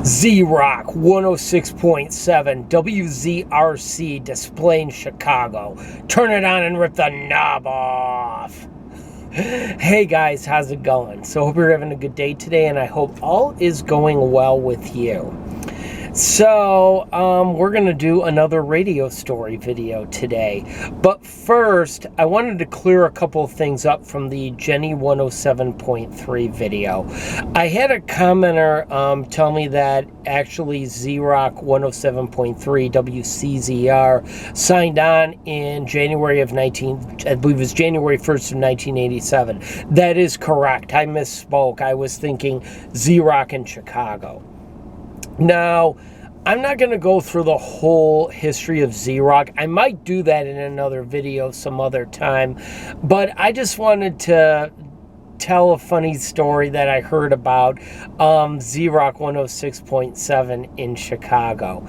Z-Rock 106.7 WZRC display in Chicago. Turn it on and rip the knob off. Hey guys, how's it going? So hope you're having a good day today, and I hope all is going well with you. So, we're going to do another radio story video today. But first, I wanted to clear a couple of things up from the Jenny 107.3 video. I had a commenter tell me that actually Z-Rock 107.3 WCZR signed on in January of I believe it was January 1st of 1987. That is correct. I misspoke. I was thinking Z-Rock in Chicago. Now, I'm not going to go through the whole history of Z-Rock. I might do that in another video some other time. But I just wanted to tell a funny story that I heard about Z-Rock 106.7 in Chicago.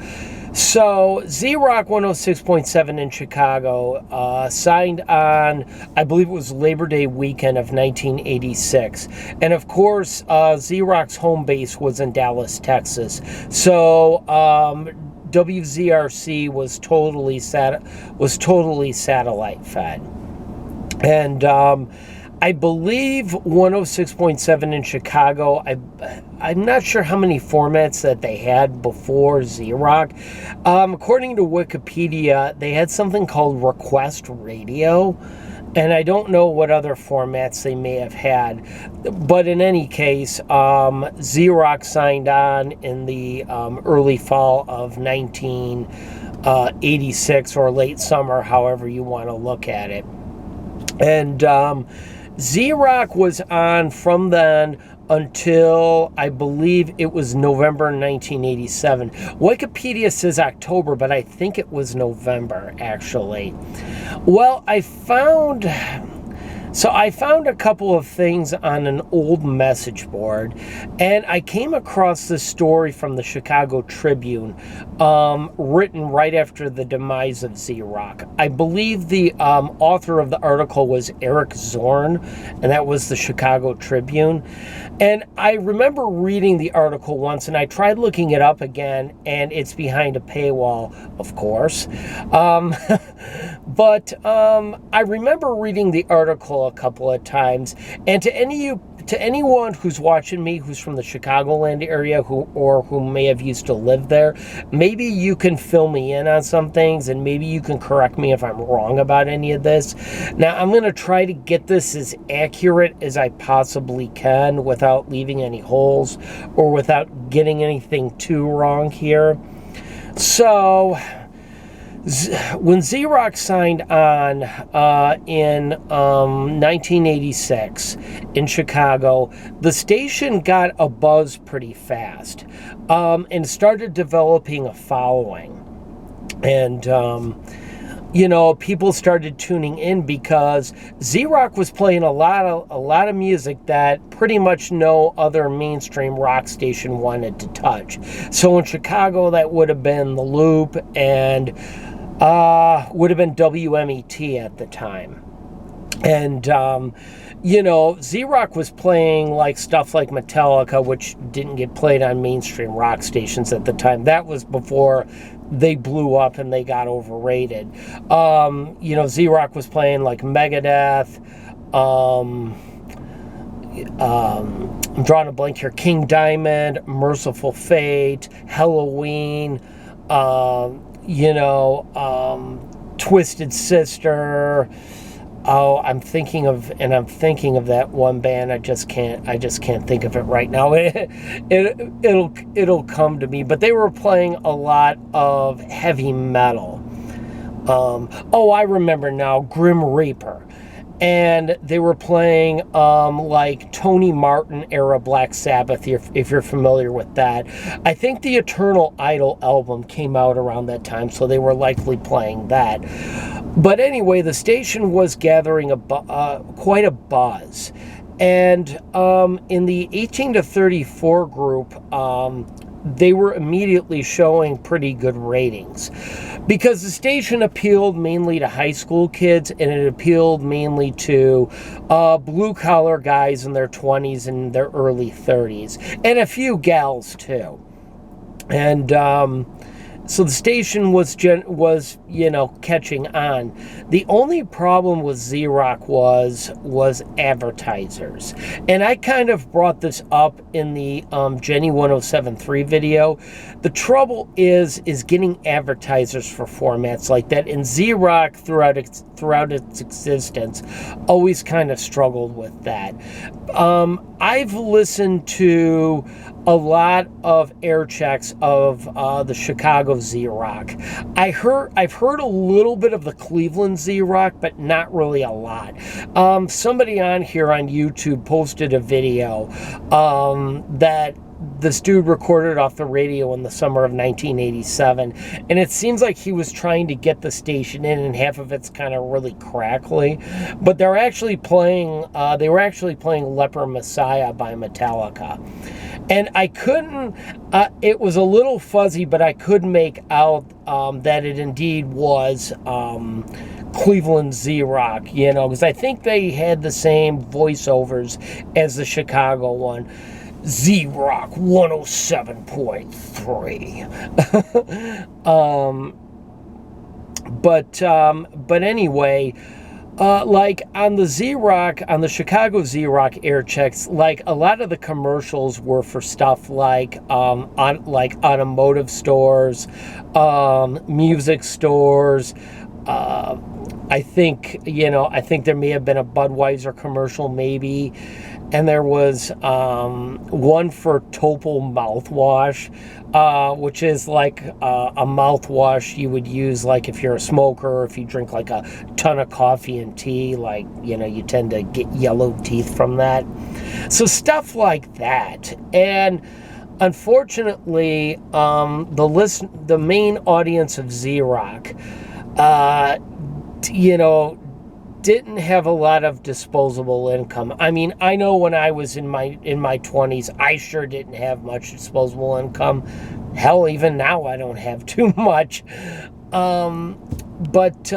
So, Z-Rock 106.7 in Chicago signed on, I believe it was Labor Day weekend of 1986. And of course, Z-Rock's home base was in Dallas, Texas. So, WZRC was totally satellite fed. And I believe 106.7 in Chicago, I'm not sure how many formats that they had before Z-Rock. According to Wikipedia, they had something called Request Radio, and I don't know what other formats they may have had. But in any case, Z-Rock signed on in the early fall of 1986 or late summer, however you want to look at it. And Z-Rock was on from then until, I believe it was November 1987. Wikipedia says October, but I think it was November, actually. Well, I found a couple of things on an old message board, and I came across this story from the Chicago Tribune, written right after the demise of Z-Rock. I believe the author of the article was Eric Zorn, and that was the Chicago Tribune. And I remember reading the article once, and I tried looking it up again, and it's behind a paywall, of course. But I remember reading the article a couple of times, and to anyone who's watching me who's from the Chicagoland area who may have used to live there, maybe you can fill me in on some things, and maybe you can correct me if I'm wrong about any of this. Now, I'm going to try to get this as accurate as I possibly can without leaving any holes or without getting anything too wrong here. So, when Z-Rock signed on in 1986 in Chicago, the station got a buzz pretty fast and started developing a following. And, people started tuning in because Z-Rock was playing a lot of music that pretty much no other mainstream rock station wanted to touch. So in Chicago, that would have been The Loop and would have been WMET at the time. And, Z-Rock was playing stuff like Metallica, which didn't get played on mainstream rock stations at the time. That was before they blew up and they got overrated. Z-Rock was playing like Megadeth, I'm drawing a blank here, King Diamond, Merciful Fate, Halloween, Twisted Sister. Oh, I'm thinking of that one band. I just can't think of it right now. It'll come to me. But they were playing a lot of heavy metal. I remember now, Grim Reaper. And they were playing like Tony Martin era Black Sabbath, if you're familiar with that. I think the Eternal Idol album came out around that time, so they were likely playing that. But anyway, the station was gathering quite a buzz. And in the 18 to 34 group, they were immediately showing pretty good ratings because the station appealed mainly to high school kids, and it appealed mainly to blue-collar guys in their 20s and their early 30s, and a few gals too. And so the station was catching on. The only problem with Z-Rock was advertisers, and I kind of brought this up in the Jenny 107.3 video. The trouble is getting advertisers for formats like that, and Z-Rock throughout its existence always kind of struggled with that. I've listened to a lot of air checks of the Chicago Z-Rock. I've heard a little bit of the Cleveland Z-Rock, but not really a lot. Somebody on here on YouTube posted a video that this dude recorded off the radio in the summer of 1987, and it seems like he was trying to get the station in, and half of it's kind of really crackly. But they were actually playing Leper Messiah by Metallica. And I couldn't, it was a little fuzzy, but I could make out that it indeed was Cleveland Z-Rock, because I think they had the same voiceovers as the Chicago one. Z-Rock 107.3. But anyway, like on the Z-Rock, on the Chicago Z-Rock air checks, like a lot of the commercials were for stuff like automotive stores, music stores. I think there may have been a Budweiser commercial, maybe. And there was one for Topol mouthwash, which is like a mouthwash you would use like if you're a smoker, or if you drink like a ton of coffee and tea, like, you tend to get yellow teeth from that. So stuff like that. And unfortunately, the main audience of Z-Rock, didn't have a lot of disposable income. I mean, I know when I was in my 20s, I sure didn't have much disposable income. Hell, even now I don't have too much. But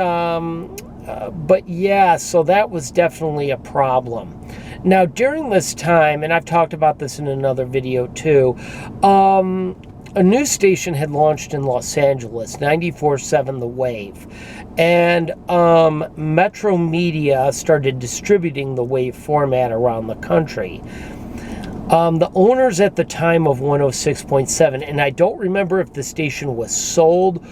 yeah, so that was definitely a problem. Now, during this time, and I've talked about this in another video too, a new station had launched in Los Angeles, 94.7 The Wave. And Metro Media started distributing the Wave format around the country. The owners at the time of 106.7, and I don't remember if the station was sold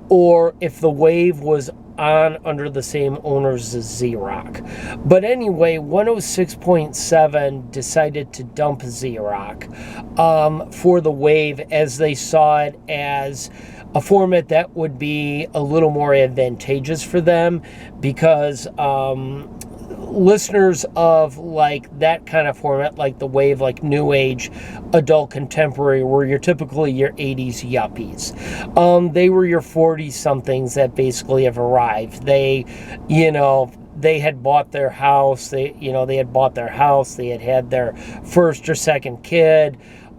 or if the Wave was on under the same owners as Z-Rock. But anyway, 106.7 decided to dump Z-Rock for the Wave, as they saw it as a format that would be a little more advantageous for them, because listeners of like that kind of format, like the Wave, like new age adult contemporary, were typically your 80s yuppies. They were your 40 somethings that basically have arrived. They had bought their house. They had their first or second kid.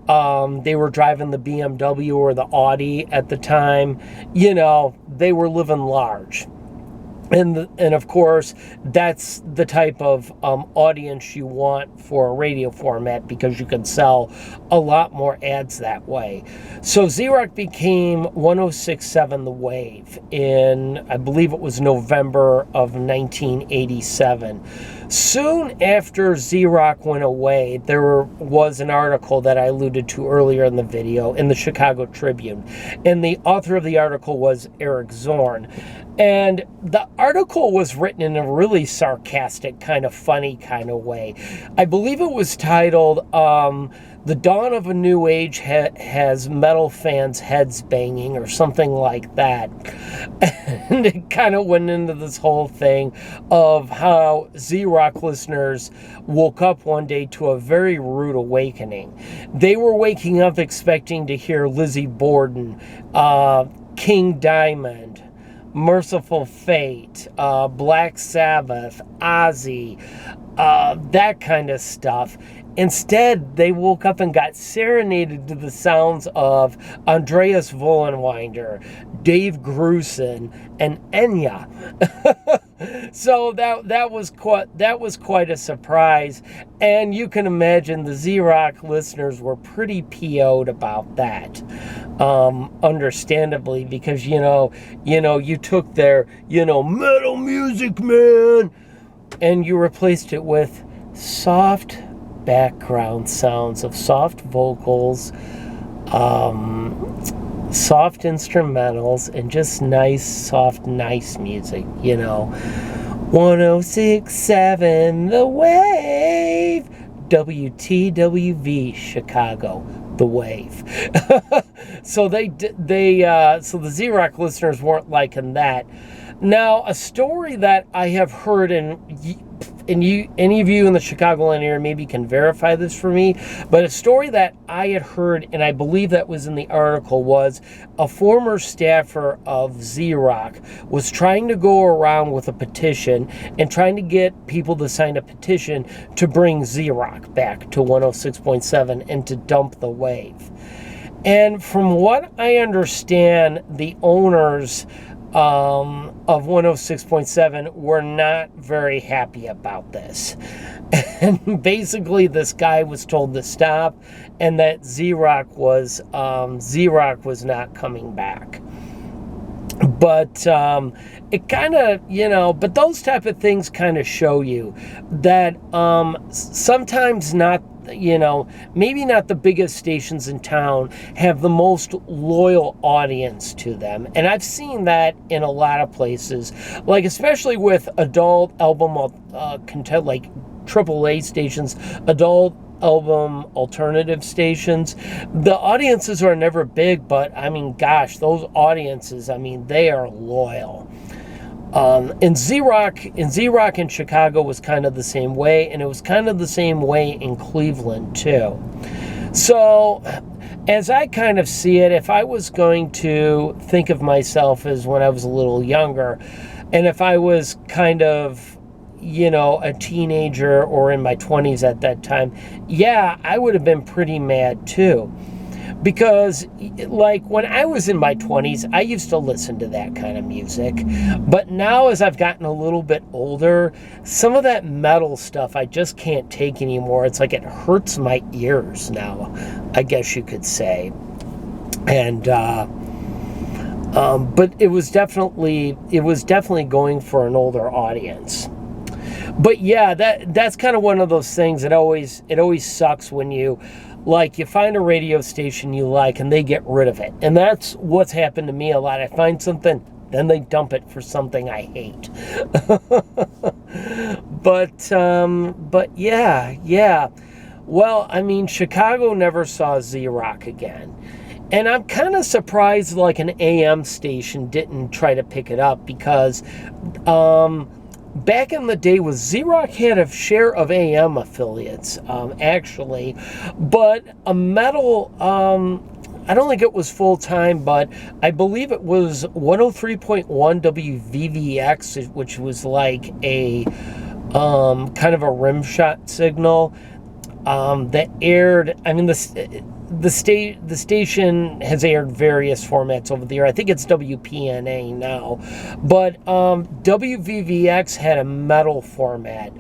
They were driving the BMW or the Audi at the time. They were living large. And of course, that's the type of audience you want for a radio format, because you can sell a lot more ads that way. So Z-Rock became 106.7 The Wave in, I believe it was November of 1987. Soon after Z-Rock went away, there was an article that I alluded to earlier in the video in the Chicago Tribune. And the author of the article was Eric Zorn. And the article was written in a really sarcastic, kind of funny kind of way. I believe it was titled, "The Dawn of a New Age Has Metal Fans' Heads Banging," or something like that. And it kind of went into this whole thing of how Z-Rock listeners woke up one day to a very rude awakening. They were waking up expecting to hear Lizzie Borden, King Diamond, Merciful Fate, Black Sabbath, Ozzy, that kind of stuff. Instead, they woke up and got serenaded to the sounds of Andreas Vollenweider, Dave Grusin, and Enya. So that was quite a surprise, and you can imagine the Z-Rock listeners were pretty PO'd about that, understandably, because you took their metal music, man, and you replaced it with soft background sounds of soft vocals, soft instrumentals, and just nice, soft, nice music, 106.7 The Wave, WTWV Chicago, The Wave. So so the Z-Rock listeners weren't liking that. Now, a story that I have heard, and any of you in the Chicagoland area maybe can verify this for me, but a story that I had heard, and I believe that was in the article, was a former staffer of Z-Rock was trying to go around with a petition and trying to get people to sign a petition to bring Z-Rock back to 106.7 and to dump the wave. And from what I understand, the owners of 106.7 were not very happy about this. And basically this guy was told to stop, and that Z-Rock was not coming back. But it kind of, but those type of things kind of show you that sometimes maybe not the biggest stations in town have the most loyal audience to them. And I've seen that in a lot of places, like especially with adult album content, like AAA stations, adult album alternative stations. The audiences are never big, but I mean, gosh, those audiences, I mean, they are loyal. And Z-Rock in Chicago was kind of the same way, and it was kind of the same way in Cleveland too. So, as I kind of see it, if I was going to think of myself as when I was a little younger, and if I was kind of, a teenager or in my 20s at that time, yeah, I would have been pretty mad too. Because, like, when I was in my 20s, I used to listen to that kind of music. But now, as I've gotten a little bit older, some of that metal stuff I just can't take anymore. It's like it hurts my ears now, I guess you could say. And, but it was definitely going for an older audience. But yeah, that's kind of one of those things that always sucks when you find a radio station you like and they get rid of it. And that's what's happened to me a lot. I find something, then they dump it for something I hate. But yeah. Well, I mean, Chicago never saw Z-Rock again. And I'm kind of surprised like an AM station didn't try to pick it up, because back in the day with Z-Rock had a share of AM affiliates, actually, but a metal, I don't think it was full-time, but I believe it was 103.1 WVVX, which was like a kind of a rim shot signal that aired, I mean, the station has aired various formats over the year. I think it's WPNA now, but WVVX had a metal format.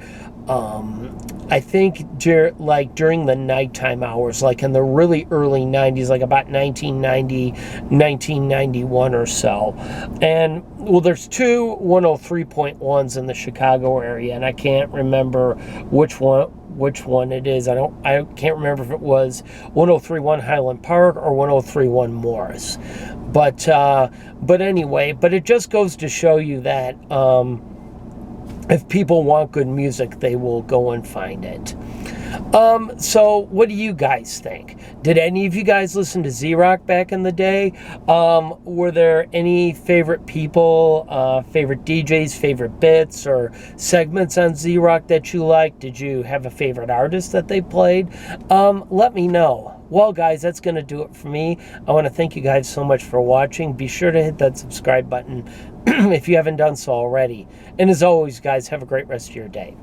I think during the nighttime hours, like in the really early 90s, like about 1990, 1991 or so. And well, there's two 103.1s in the Chicago area, and I can't remember which one it is. I can't remember if it was 103.1 Highland Park or 103.1 Morris. But anyway, but it just goes to show you that if people want good music, they will go and find it. So what do you guys think? Did any of you guys listen to Z-Rock back in the day? Were there any favorite people, favorite DJs, favorite bits, or segments on Z-Rock that you liked? Did you have a favorite artist that they played? Let me know. Well, guys, that's going to do it for me. I want to thank you guys so much for watching. Be sure to hit that subscribe button if you haven't done so already. And as always, guys, have a great rest of your day.